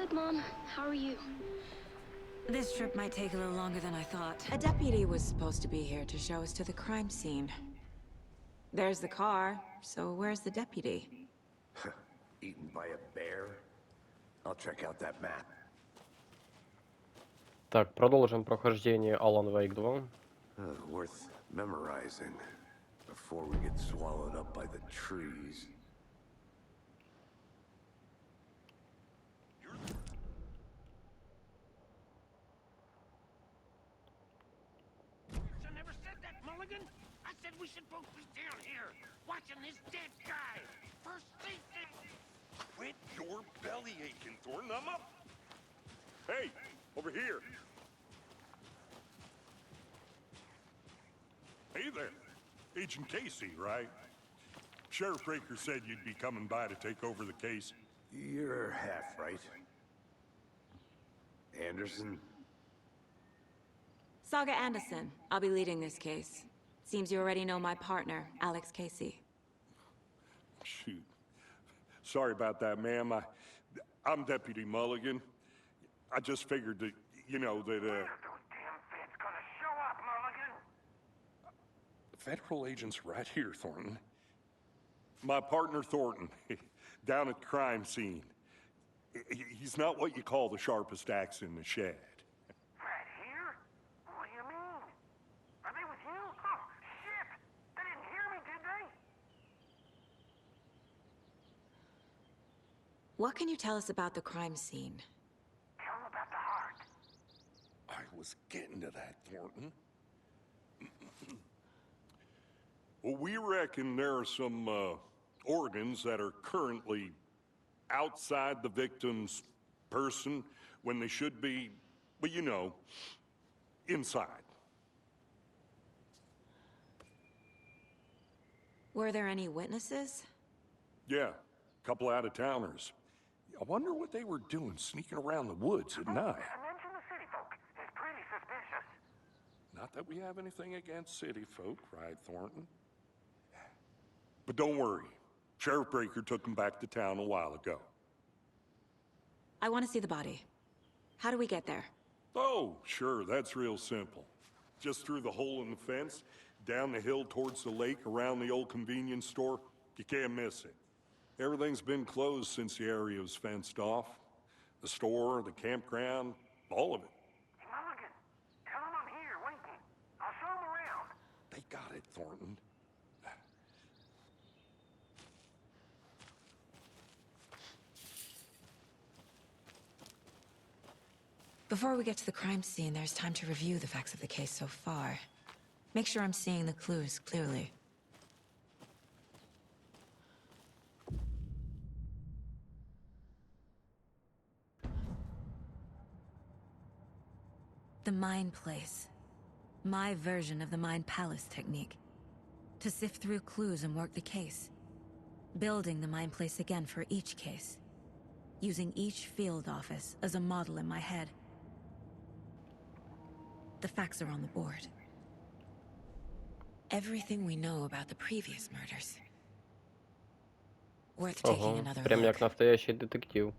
Good, Mom. How are you? This trip might take a little longer than I thought. A deputy was supposed to be here to show us to the crime scene. There's the car, so where's the deputy? Eaten by a bear? I'll check out that map. Так, продолжим прохождение Алан Вейк 2. Worth memorizing before we get swallowed up by the trees. I never said that, Mulligan. I said we should both be down here, watching this dead guy. First thing. Quit your belly aching, Thornton. I'm up. Hey, over here. Hey there. Agent Casey, right? Sheriff Breaker said you'd be coming by to take over the case. You're half right. Anderson? Saga Anderson. I'll be leading this case. Seems you already know my partner, Alex Casey. Shoot. Sorry about that, ma'am. I'm Deputy Mulligan. I just figured that, you know, that, When are those damn feds gonna show up, Mulligan? Federal agent's right here, Thornton. My partner, Thornton, down at the crime scene. He's not what you call the sharpest axe in the shed. Right here? What do you mean? Are they with you? Oh, shit! They didn't hear me, did they? What can you tell us about the crime scene? Tell them about the heart. I was getting to that, Thornton. Well, we reckon there are some organs that are currently outside the victim's person when they should be, well, you know, inside. Were there any witnesses? Yeah, a couple out-of-towners. I wonder what they were doing sneaking around the woods at night. Mention the city folk. It's pretty suspicious. Not that we have anything against city folk, right, Thornton? But don't worry. Sheriff Breaker took them back to town a while ago. I want to see the body. How do we get there? Oh, sure, that's real simple. Just through the hole in the fence, down the hill towards the lake, around the old convenience store. You can't miss it. Everything's been closed since the area was fenced off. The store, the campground, all of it. Hey, Mulligan, tell them I'm here, waiting. I'll show them around. They got it, Thornton. Before we get to the crime scene, there's time to review the facts of the case so far. Make sure I'm seeing the clues clearly. The Mind Place. My version of the Mind Palace technique. To sift through clues and work the case. Building the Mind Place again for each case. Using each field office as a model in my head. The facts are on the board. Everything we know about the previous murders. Worth taking Ого, another прям look. як настоящий детектив.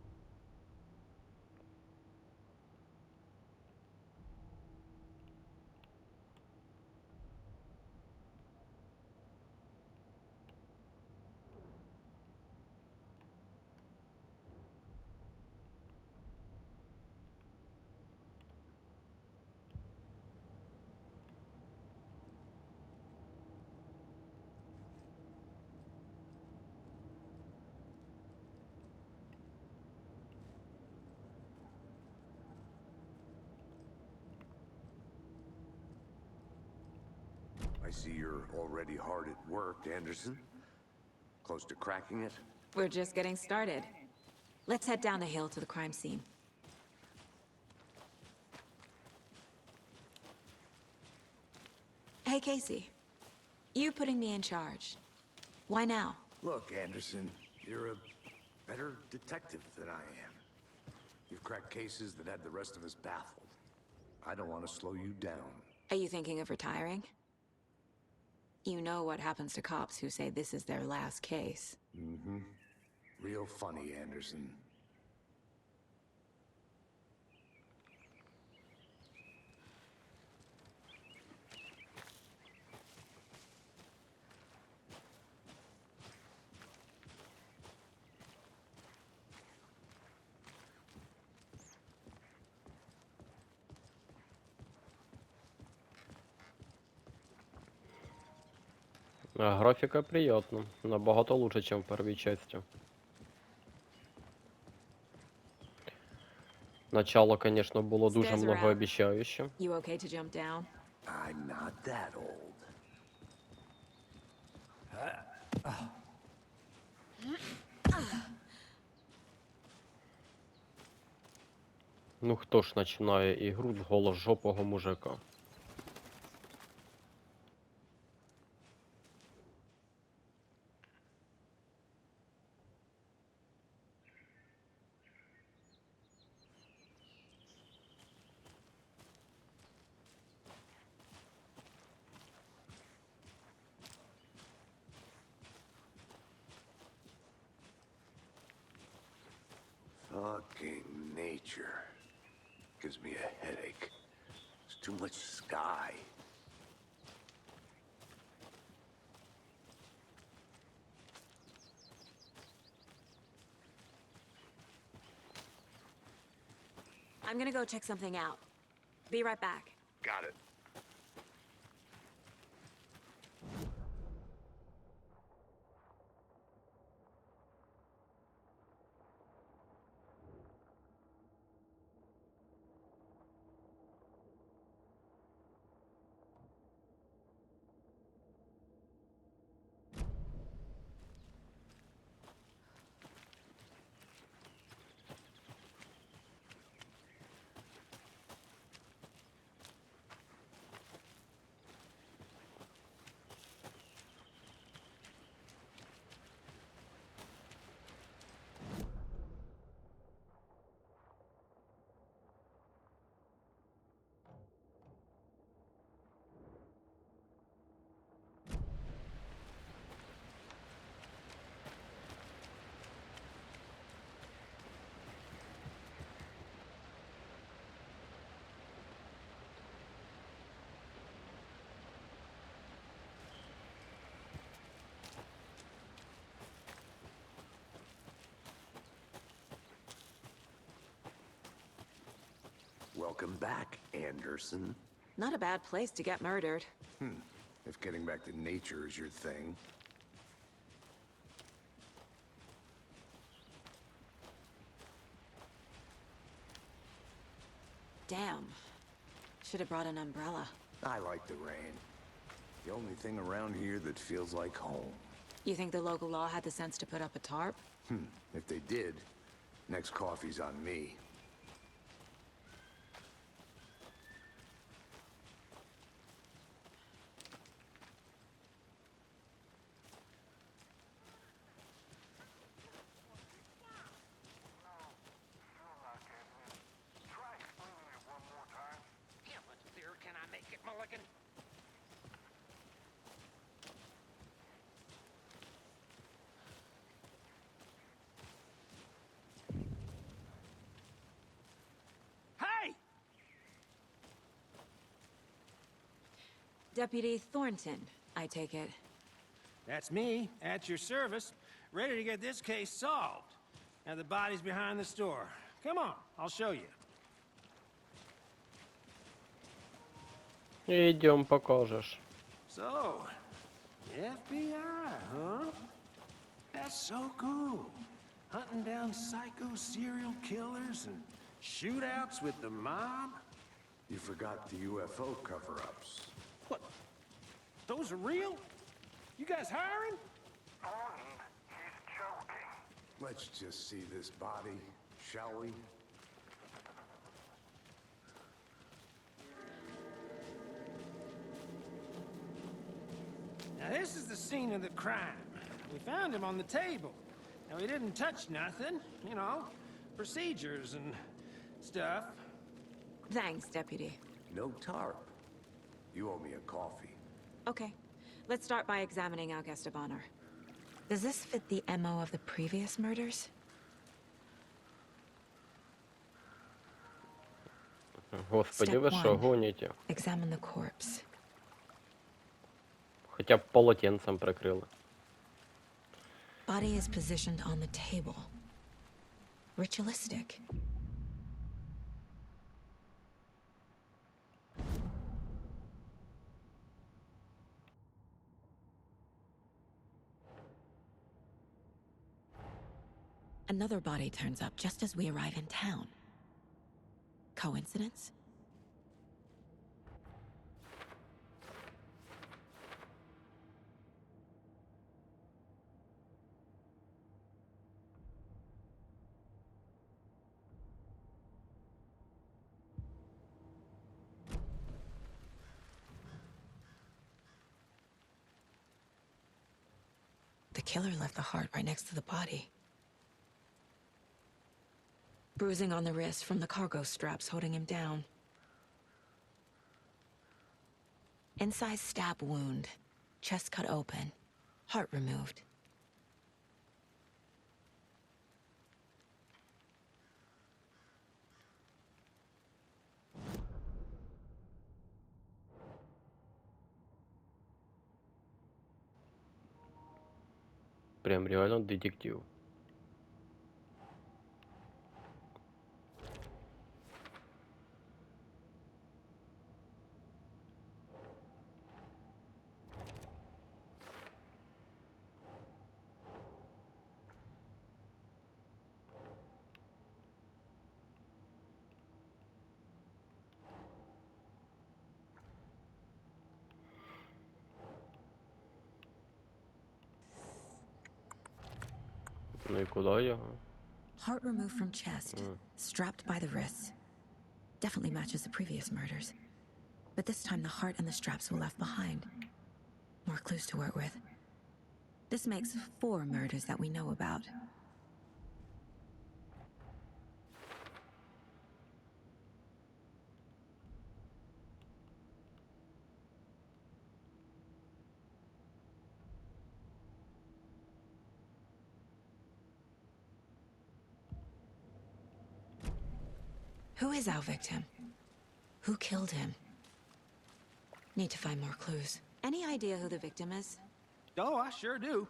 I see you're already hard at work, Anderson. Close to cracking it? We're just getting started. Let's head down the hill to the crime scene. Hey, Casey. You putting me in charge. Why now? Look, Anderson, you're a better detective than I am. You've cracked cases that had the rest of us baffled. I don't want to slow you down. Are you thinking of retiring? You know what happens to cops who say this is their last case. Mm-hmm. Real funny, Anderson. Графіка приємна. Набагато лучше, ніж в першій часті. Начало, конечно, було дуже Stairs are out. многообіцяюще. You okay to jump down? I'm not that old. Ну хто ж починає ігру з голожопого мужика? Fucking nature. Gives me a headache. There's too much sky. I'm gonna go check something out. Be right back. Got it. Welcome back, Anderson. Not a bad place to get murdered. If getting back to nature is your thing. Damn. Should have brought an umbrella. I like the rain. The only thing around here that feels like home. You think the local law had the sense to put up a tarp? If they did, next coffee's on me. How much clearer can I make it, Mulligan? Hey! Deputy Thornton, I take it. That's me, at your service, ready to get this case solved. Now the body's behind the store. Come on, I'll show you. Ідем, покажеш. So, FBI, huh? That's so cool. Hunting down psycho serial killers and shootouts with the mob. You forgot the UFO cover-ups. What? Those are real? You guys hiring? Let's just see this body, shall we? Now this is the scene of the crime. We found him on the table. Now he didn't touch nothing, you know, procedures and stuff. Thanks, Deputy. No tarp. You owe me a coffee. Okay. Let's start by examining our guest of honor. Does this fit the MO of the previous murders? Господи, Step ви що one. гоніте? Examine the corpse. Хоча б полотенцем прикрили. Body is positioned on the table. Ritualistic. Another body turns up just as we arrive in town. Coincidence? The killer left the heart right next to the body. Bruising on the wrist from the cargo straps holding him down. Inside stab wound, chest cut open, heart removed. Прям реально детектив. Ну і куди його? Heart removed from chest, strapped by the wrists. Definitely matches the previous murders. But this time the heart and the straps were left behind. More clues to work with. This makes 4 murders that we know about. Who is our victim? Who killed him? Need to find more clues. Any idea who the victim is? Oh, I sure do.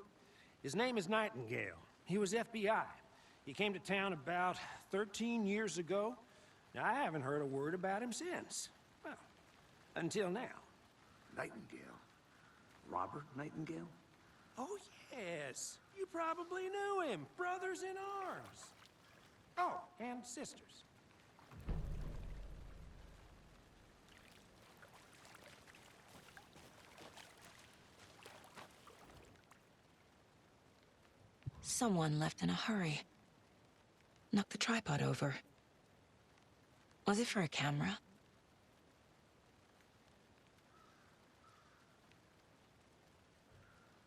His name is Nightingale. He was FBI. He came to town about 13 years ago. Now, I haven't heard a word about him since. Well, until now. Nightingale? Robert Nightingale? Oh, yes. You probably knew him. Brothers in arms. Oh, and sisters. Someone left in a hurry. Knocked the tripod over. Was it for a camera?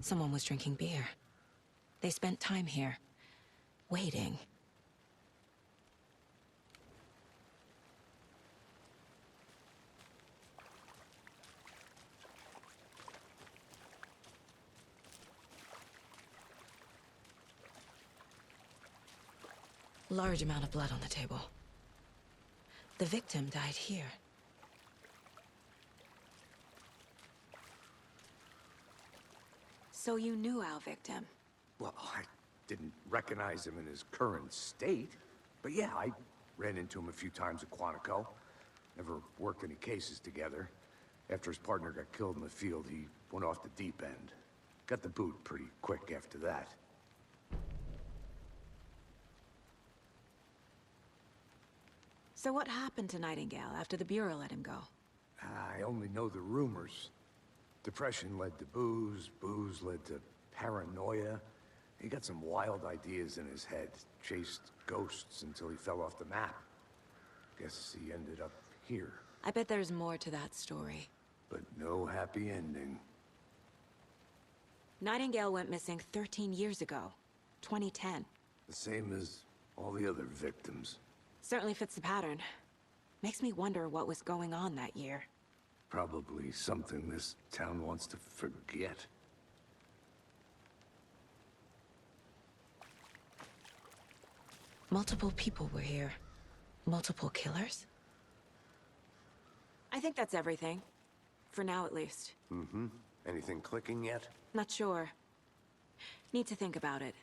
Someone was drinking beer. They spent time here, waiting. Large amount of blood on the table. The victim died here. So you knew our victim? Well, I didn't recognize him in his current state. But yeah, I ran into him a few times at Quantico. Never worked any cases together. After his partner got killed in the field, he went off the deep end. Got the boot pretty quick after that. So what happened to Nightingale after the Bureau let him go? I only know the rumors. Depression led to booze, booze led to paranoia. He got some wild ideas in his head, chased ghosts until he fell off the map. Guess he ended up here. I bet there's more to that story. But no happy ending. Nightingale went missing 13 years ago, 2010. The same as all the other victims. Certainly fits the pattern. Makes me wonder what was going on that year. Probably something this town wants to forget. Multiple people were here. Multiple killers? I think that's everything. For now, at least. Mm-hmm. Anything clicking yet? Not sure. Need to think about it.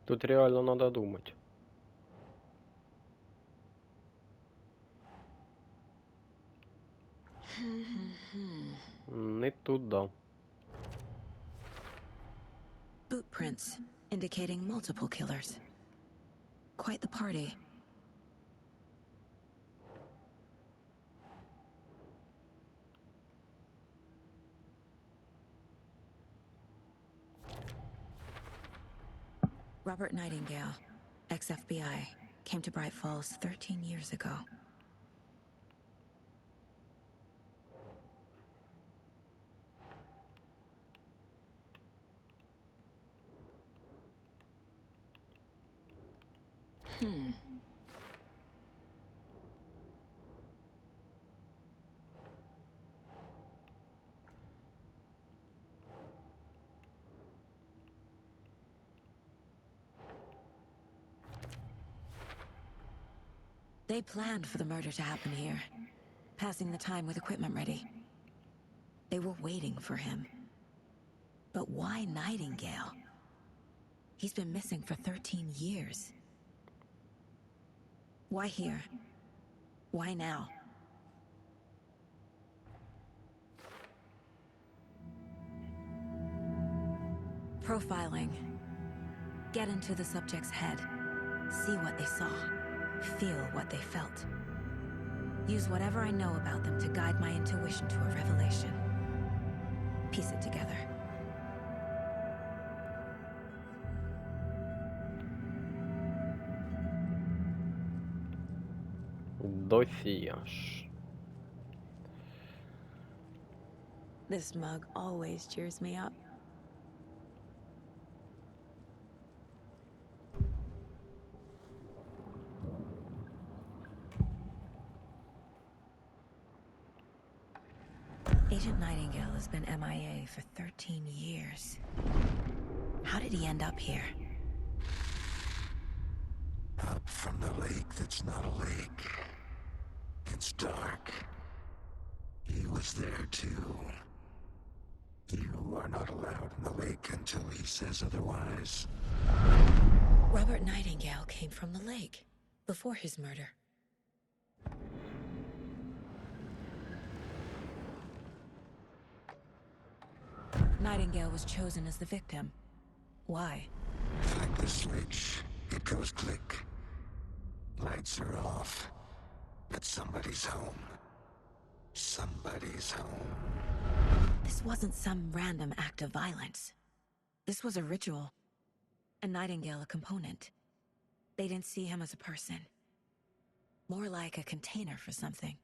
Тут реально надо думать. Не туда. Boot prints, indicating multiple killers. Quite the party. Robert Nightingale, ex-FBI, came to Bright Falls 13 years ago. They planned for the murder to happen here, passing the time with equipment ready. They were waiting for him. But why Nightingale? He's been missing for 13 years. Why here? Why now? Profiling. Get into the subject's head. See what they saw. Feel what they felt. Use whatever I know about them to guide my intuition to a revelation. Piece it together. Досьяж. This mug always cheers me up. Agent Nightingale has been MIA for 13 years. How did he end up here? Up from the lake that's not a lake. It's dark. He was there too. You are not allowed in the lake until he says otherwise. Robert Nightingale came from the lake before his murder. Nightingale was chosen as the victim. Why? Flick the switch. It goes click. Lights are off. But somebody's home. Somebody's home. This wasn't some random act of violence. This was a ritual. And Nightingale a component. They didn't see him as a person. More like a container for something.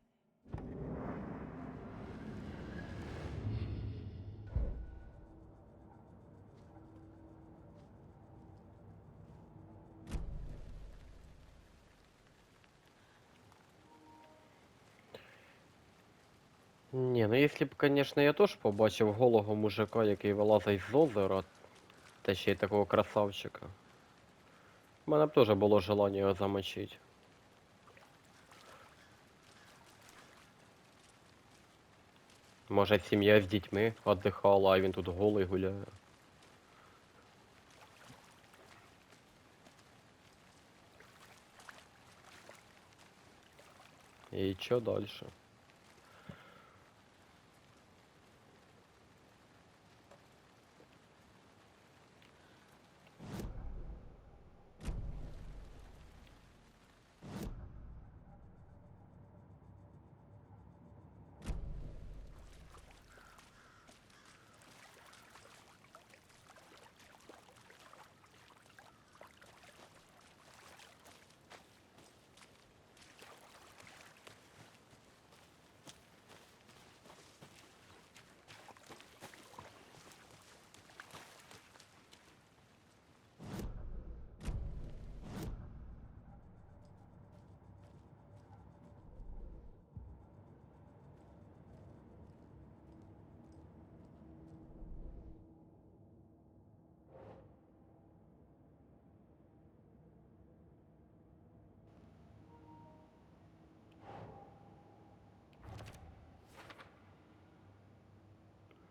Ні, ну якщо б, звісно, я теж побачив голого мужика, який вилазить з озера, та ще й такого красавчика. У мене б теж було желання його замочити. Може, сім'я з дітьми віддихала, а він тут голий гуляє. І що далі?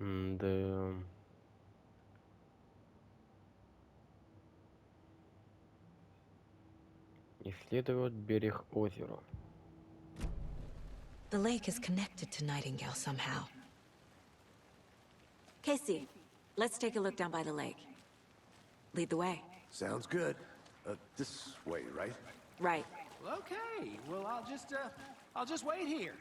Де... Исследовать берег озера. The lake is connected to Nightingale somehow. Casey, let's take a look down by the lake. Lead the way. Sounds good. This way, right? Right. Okay, well, I'll just wait here.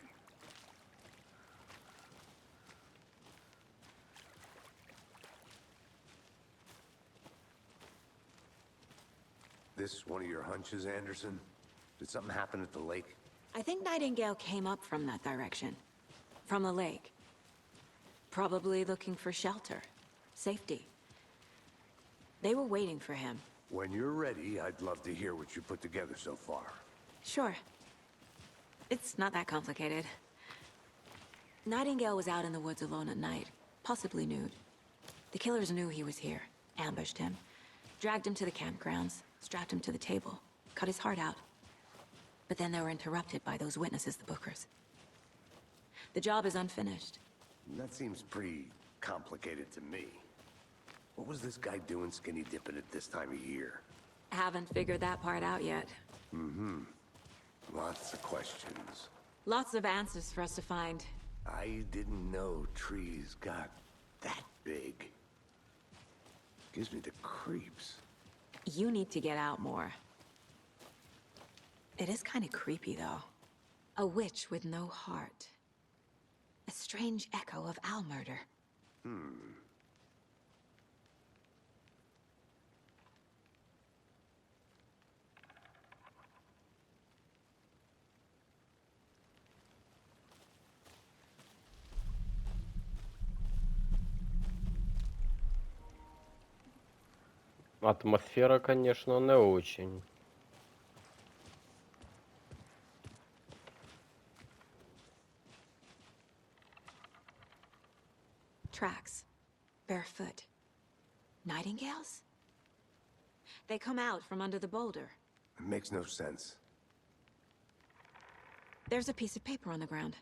This one of your hunches, Anderson? Did something happen at the lake? I think Nightingale came up from that direction. From the lake. Probably looking for shelter. Safety. They were waiting for him. When you're ready, I'd love to hear what you put together so far. Sure. It's not that complicated. Nightingale was out in the woods alone at night, possibly nude. The killers knew he was here, ambushed him, dragged him to the campgrounds, strapped him to the table, cut his heart out. But then they were interrupted by those witnesses, the Bookers. The job is unfinished. That seems pretty complicated to me. What was this guy doing skinny dipping at this time of year? Haven't figured that part out yet. Lots of questions. Lots of answers for us to find. I didn't know trees got that big. Gives me the creeps. You need to get out more. It is kind of creepy, though. A witch with no heart. A strange echo of owl murder. Атмосфера, конечно, не очень. Tracks. Barefoot. Nightingales? They come out from under the boulder. It makes no sense. There's a piece of paper on the ground.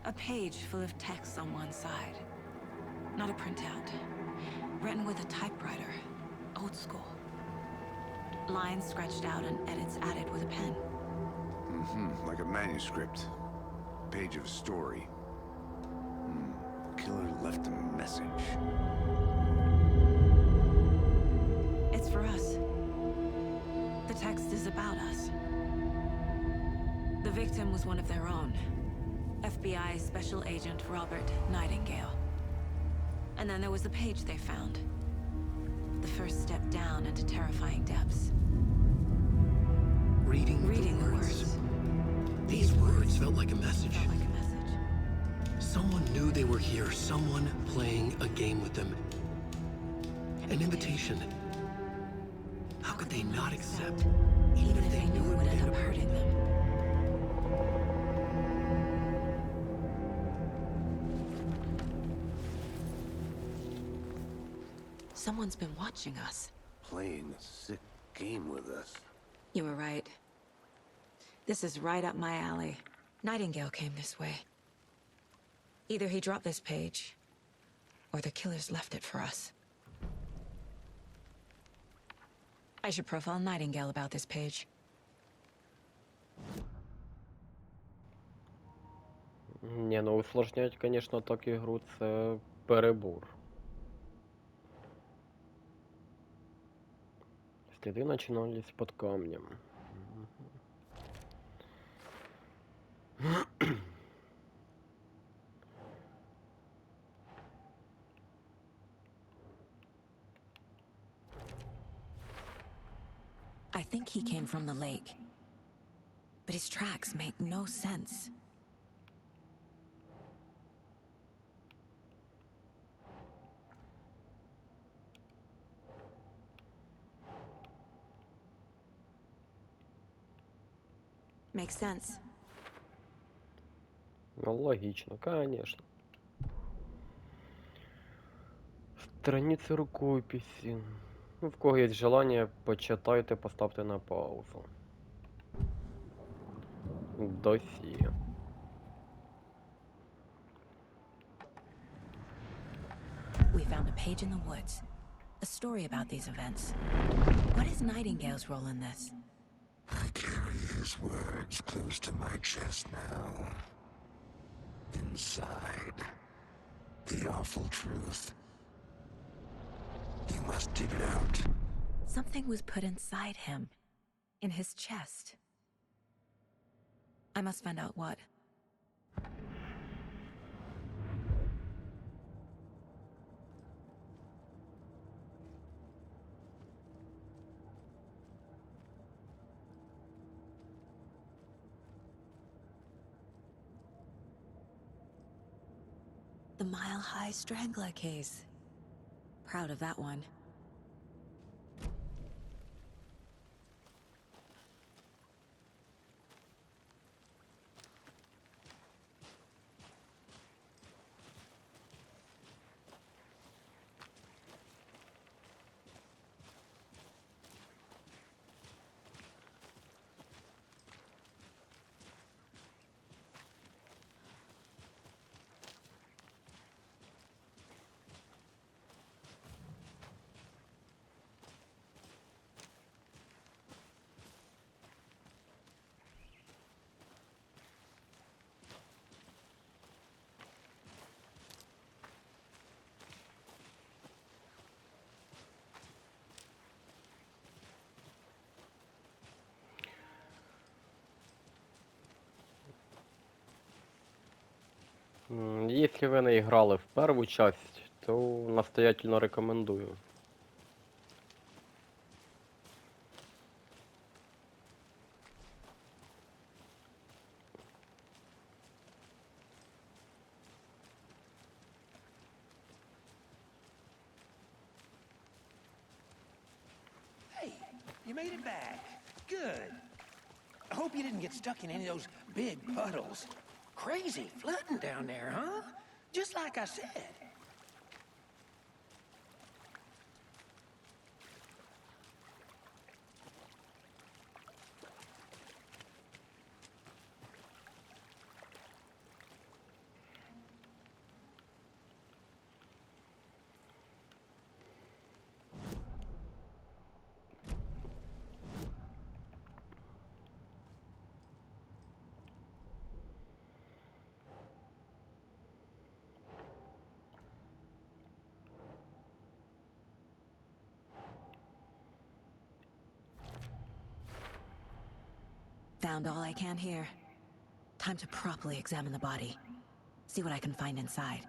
A page full of text on one side. Not a printout. Written with a typewriter. Old school. Lines scratched out and edits added with a pen. Like a manuscript. Page of a story. Killer left a message. It's for us. The text is about us. The victim was one of their own. FBI Special Agent Robert Nightingale. And then there was the page they found. The first step down into terrifying depths. Reading the the words. These words felt like a message. Felt like a message. Someone knew they were here, someone playing a game with them. An invitation. How could they not accept, Even if they knew it would end up hurting them. Someone's been watching us. Playing a sick game with us. You were right. This is right up my alley. Nightingale came this way. Either he dropped this page, or the killers left it for us. I should profile Nightingale about this page. Не, ну усложнять, конечно, так ігру це перебор. Следы начинались под камнем. I think he came from the lake. But his tracks make no sense. Makes sense. Ну, логично, конечно. Страницы рукописи. Ну, в кого є желання, почитайте, поставте на паузу. Досі. found a page in the woods. A story about these events. What is Nightingale's role in this? I carry his words close to my chest now. Inside, the awful truth. You must dig it out. Something was put inside him. In his chest. I must find out what. The Mile High Strangler case. Proud of that one. Если ви не грали в першу часть, то настоятельно рекомендую. Hey, you made it back. Good. I hope you didn't get stuck in any of those big puddles. Crazy flooding down there, huh? Just like I said. Found all I can here. Time to properly examine the body. See what I can find inside.